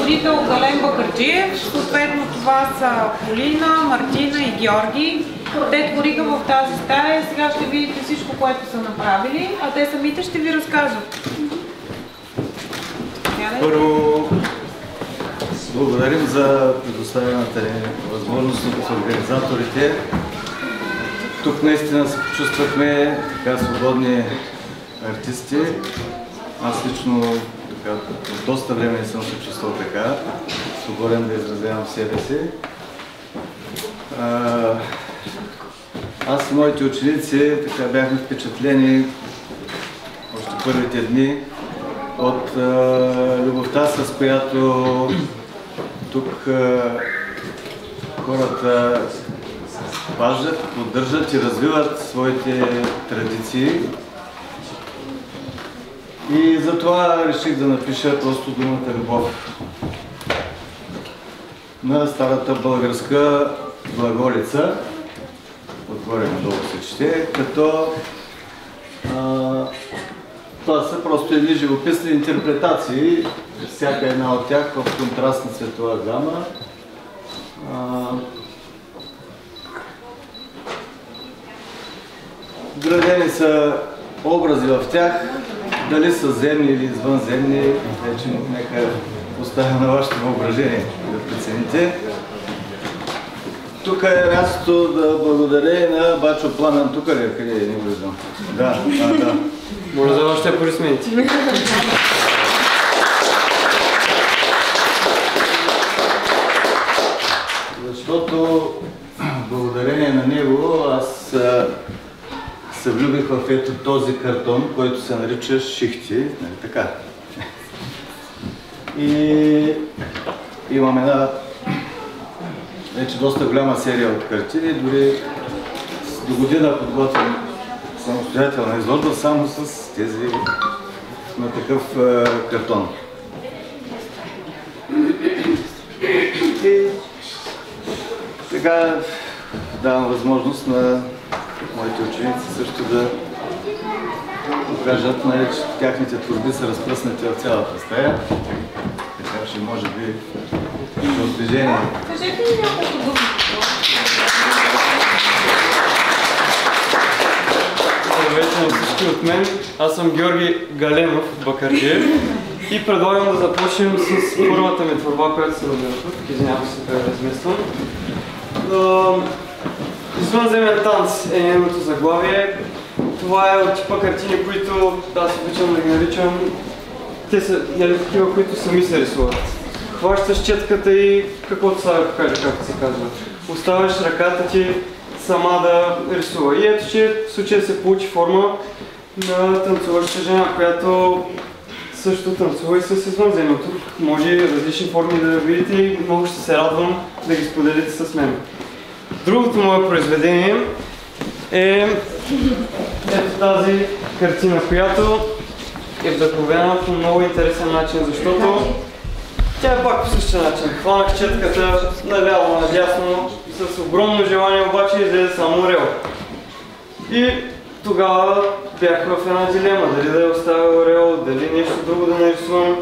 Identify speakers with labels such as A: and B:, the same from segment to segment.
A: ръководител Гален Бакърджиев, съответно това са Полина, Мартина и Георги. Те твориха в тази стая и сега ще видите всичко, което са направили, а те самите ще ви разкажат.
B: Първо, благодарим за предоставената ни възможност от организаторите. Тук наистина се почувствахме така свободни артисти. Аз лично така, от доста време не съм се чувствал така, свободен да изразявам себе си. Аз и моите ученици така бяхме впечатлени още първите дни от любовта, с която тук хората пазят, поддържат и развиват своите традиции. И затова реших да напиша просто думата любов на старата българска глаголица, отгоре надолу се чете, като това са просто едни живописни интерпретации, всяка една от тях в контрастна цветова гама. Градени са образи в тях, дали са земни или извънземни, вече нека оставя на вашето въображение да прецените. Тук е мястото да благодаря на Бачо Пламен. Тук ли е? Къде е? Не го виждам. Да.
C: Моля за вашите аплодисменти.
B: Защото благодарение на него аз се влюбих в ето този картон, който се нарича Шихти, нали така? И имам една вече доста голяма серия от картини, дори до година подготвям самостоятелна изложба само с тези на такъв картон. И сега давам възможност на моите ученици също да покажат, че тяхните творби са разпръснати в цялата стая. Така че може би в движение.
A: Кажете ли няколко думи?
C: Здравейте на всички от мен. Аз съм Георги Галенов Бакърджиев и предлагам да започнем с първата ми творба, която се родила тук. Извинявам се, да размествам. Извънземен танц е нейното заглавие. Това е от типа картини, които аз обичам да ги наричам. Те са такива, които сами се рисуват. Хващаш четката и каквото слава покаже, както се казва. Оставяш ръката ти сама да рисува. И ето, че в случая се получи форма на танцуваща жена, която също танцува и с извънземно. Тук може различни форми да видите и много ще се радвам да ги споделите с мен. Другото мое произведение е ето тази картина, която е вдъхновена по много интересен начин, защото тя е пак по същия начин. Хванах четката наляво, надясно, с огромно желание обаче излезе само рел. И тогава бях в една дилема, дали да я оставя рел, дали нещо друго да нарисувам.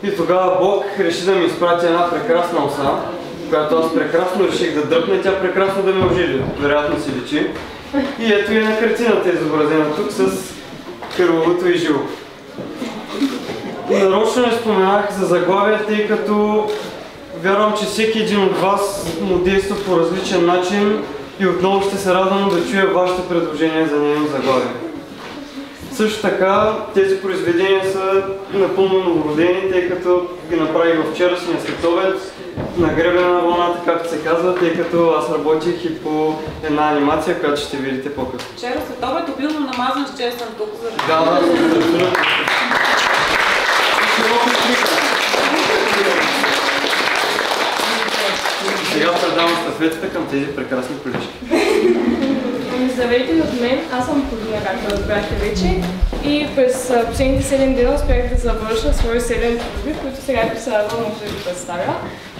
C: И тогава Бог реши да ми изпрати една прекрасна оса, която аз прекрасно реших да дръпна и тя прекрасно да ме ожили. Вероятно си личи. И ето и на картината е изобразена тук с кървавото и живо. Нарочно не споменах за заглавие, тъй като вярвам, че всеки един от вас му действа по различен начин и отново ще се радвам да чуя вашите предложения за нейно заглавие. Също така, тези произведения са напълно новородени, тъй като ги направих в вчерашния следобед на гребена на вълната, както се казва, тъй като аз работих и по една анимация, която ще видите по-късно.
A: Вчера следобед обилно намазан с чесън тук за
C: Да, абсолютно. Сега предавам стафетата към тези прекрасни колички.
D: Здравейте от мен, аз съм Полина, както разбрахте вече, и през последните 7 дена успях да завърша свои 7 творби, които сега се радвам да ви представя.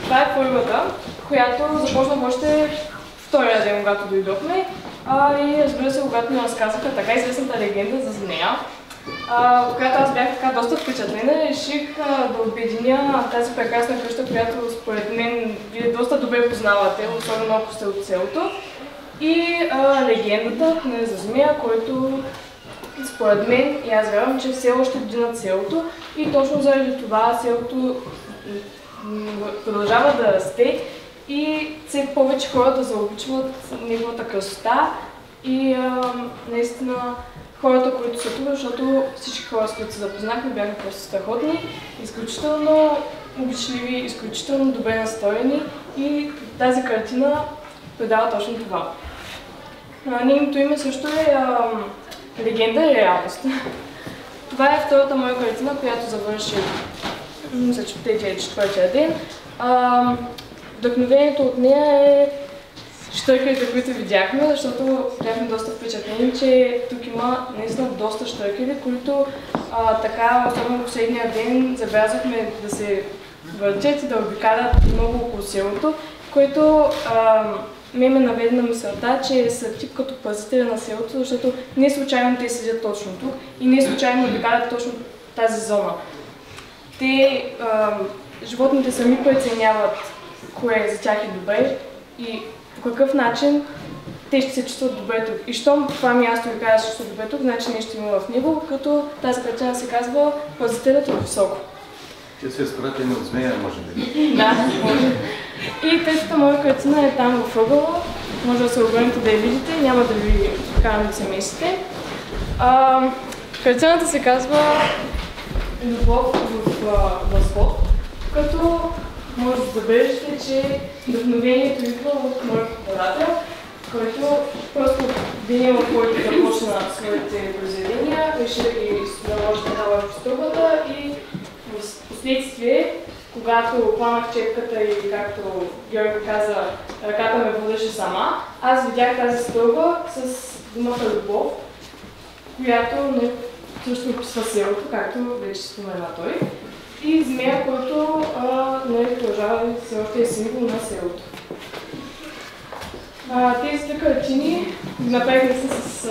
D: Това е първата, която започнах още втория ден, когато дойдохме, и разбира се, когато ми разказаха така известната легенда за нея. която аз бях така доста впечатлена, реших да обединя тази прекрасна къща, която според мен вие доста добре познавате, особено ако сте от селото, и легендата на Зазмия, който според мен, и аз вярвам, че все още бди над селото и точно заради това селото продължава да расте и все повече хора да заобичват неговата красота и наистина хората, които са тук, защото всички хора, с които се запознахме, бяха просто страхотни, изключително обичливи, изключително добре настроени и тази картина предава точно това. Нейното име също е легенда и реалност. Това е втората моя картина, която завърши мисля, че третия или четвъртия ден. Вдъхновението от нея е щъркелите, които видяхме, защото бяхме доста впечатлени, че тук има наистина доста щъркели, които така, особено последния ден, забелязахме да се въртят и да обикалят много около селото, което ме наведе на мисълта, че са тип като пазители на селото, защото не случайно те седят точно тук и не случайно обикалят точно тази зона. Те, животните сами преценяват кое за тях е добре и по какъв начин те ще се чувстват добре тук. И щом това място ви казва, че ще добре тук, значи нещо има в него, като тази картина се казва "Пазителят е високо".
B: Те са изпратени от змея, може би.
D: Да, може. И третата моя картина е там в ъгъла. Може да се обърнете да я видите, няма да ви карам да се местите. Картината се казва "Любов в възход", като може да забележите, че вдъхновението идва от моят преподавател, който просто деня, в който започна своите произведения, реши да ги наложи така върху стълбата и в последствие, когато хванах четката и както Георги каза, ръката ме водеше сама, аз видях тази стълба с думата "любов", която също описва селото, както вече спомена той. И змея, който продължава все още е символ на селото. Тези две картини ги направихме с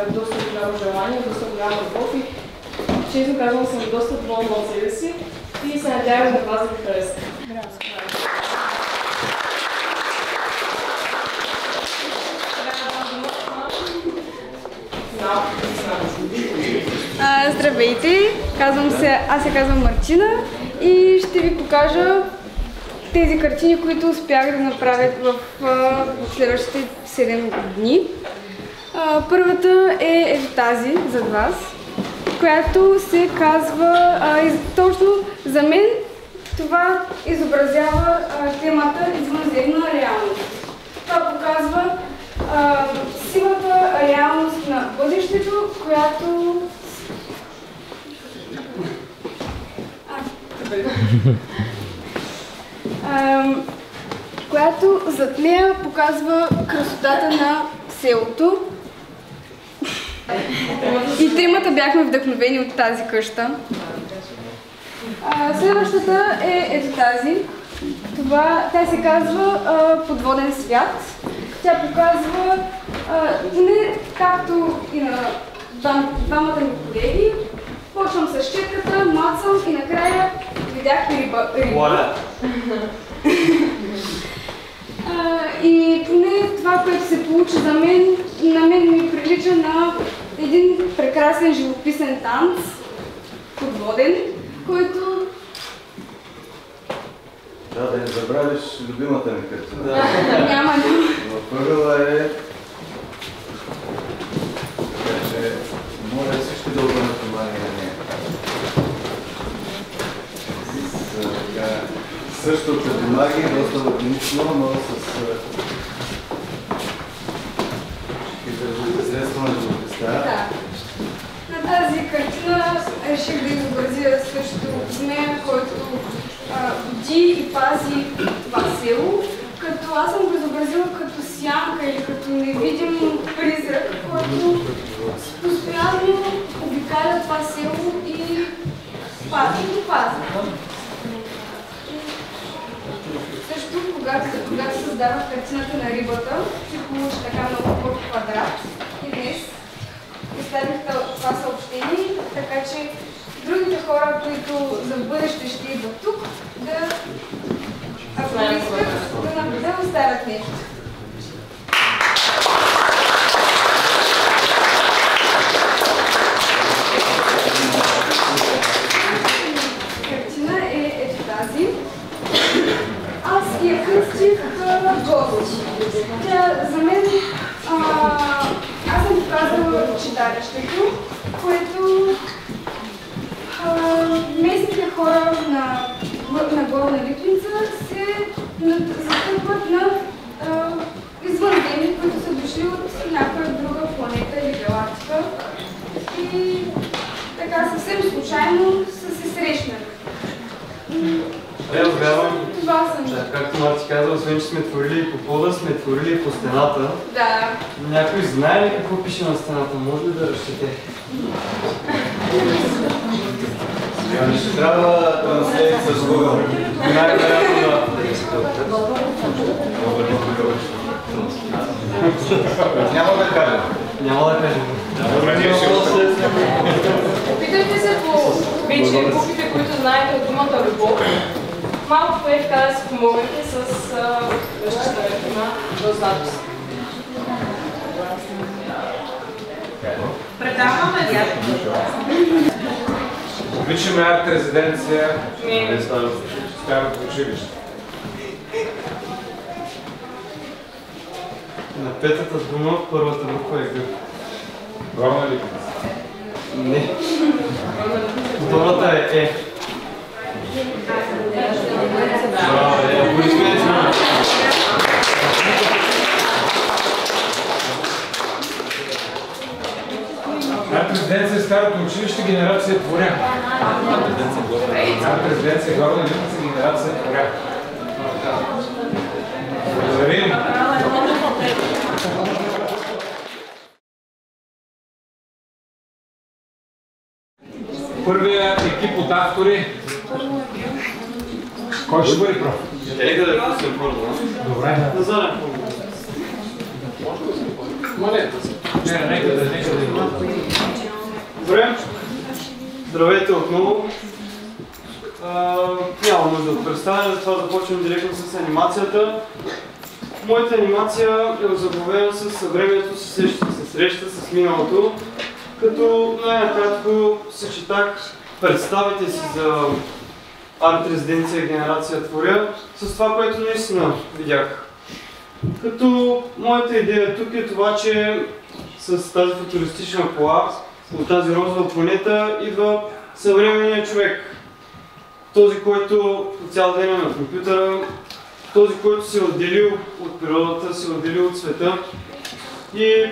D: доста голямо желание, доста голяма любов и честно казвам съм доста доволна от себе си и се надявам на вас да ви хареса.
E: Здравейте, аз се казвам Мартина и ще ви покажа тези картини, които успях да направя в следващите 7 дни. Първата е тази зад вас, която се казва, точно за мен това изобразява темата извънземна реалност. Това показва силата реалност на бъдещето, която зад нея показва красотата на селото. И тримата бяхме вдъхновени от тази къща. Следващата е ето тази. Тя се казва "Подводен свят". Тя показва не както и на двамата ми колеги. Почвам с четката, мацам и накрая видях риба. И поне това, което се получи за мен, на мен ми прилича на един прекрасен живописен танц, подводен, който...
B: Да не забравиш любимата ми картина.
E: Няма.
B: В ъгъла е... Така че, моля всички да обърнат внимание на нея. Също като магия, доста лаконично, но с средства на живописта.
E: Да. На тази картина реших да изобразя също змея, който бди и пази това село, като аз съм го изобразила като сянка или като невидим призрак, който постоянно обикаля това село и пази и пази. Също, когато създавах картината на рибата, се получи така много хубав квадрат и днес представих това съобщение така че другите хора, които за бъдеще ще идват тук, да, ако искат, да оставят нещо. Картина е ето тази. Аз я кръстих гости. Тя за мен, аз съм показала читалището, което местните хора на Горна Литвица се застъпват на извънземни, които са дошли от някоя друга планета или галактика. И така съвсем случайно са се срещнали. Това съм.
C: Да, както Марти каза, освен че сме творили по пода, сме творили и по стената.
E: Да.
C: Някой знае ли какво пише на стената? Може ли да разчете?
B: Ще трябва да наследи с Google.
C: Най-вероятно да.
B: Няма да кажем.
C: Няма да кажем.
D: Опитайте се по вече буквите, които знаете от думата любов. Малко поне така да си помогнете с разчитането на този надпис.
A: Предаваме ли?
F: Обичаме арт-резиденция.
D: Не.
F: Старото училище.
C: На петата дума, първата буква е Г.
F: Горна Литвица.
C: Не. Втората е Е.
F: Арт-резиденция старото училище, генерация Творя. Арт-резиденция Горна Литвица, генерация Творя. Благодарим. Първия екип от автори. Кой ще бъде проф?
C: Нека да я пуснем първо.
F: Добре.
C: На заден.
F: Нека да има.
C: Добре. Здравейте отново. Няма нужда да представя, затова започвам директно с анимацията. Моята анимация е озаглавена с съвремието, се среща с миналото, като най-накратко съчетах представите си за арт-резиденция генерация Творя с това, което наистина видях. Като моята идея тук е това, че с тази футуристична кола от тази розова планета идва съвременният човек. Този, който цял ден е на компютъра, този, който се е отделил от природата, се е отделил от света. И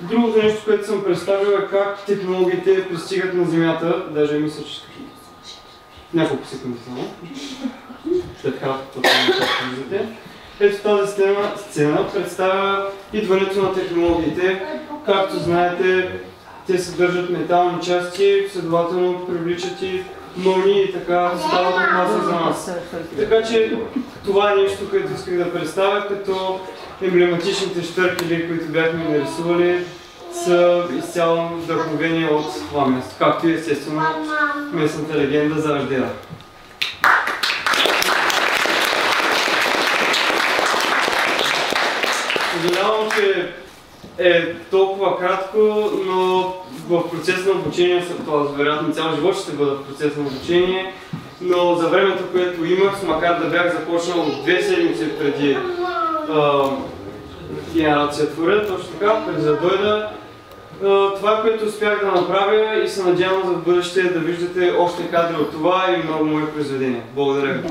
C: другото нещо, което съм представил е как технологиите пристигат на Земята, даже мисля, че няколко секунди само. След кратко виждате. Ето тази сцена представя идването на технологиите. Както знаете, те съдържат метални части, следователно привличат и мълни и така стават опасни за нас. Така че това е нещо, което исках да представя, като емблематичните щъркели, които бяхме нарисували, са изцяло вдъхновени от това място, както и естествено местната легенда за Ардера. Съжалявам, че е толкова кратко, но в процес на обучение, т.е. вероятно цял живот ще бъда в процес на обучение, но за времето, което имах, макар да бях започнал 2 седмици преди генерация Творя, точно така, преди да дойда, това, което успях да направя и се надявам за бъдеще да виждате още кадри от това и много мои произведения. Благодаря ви.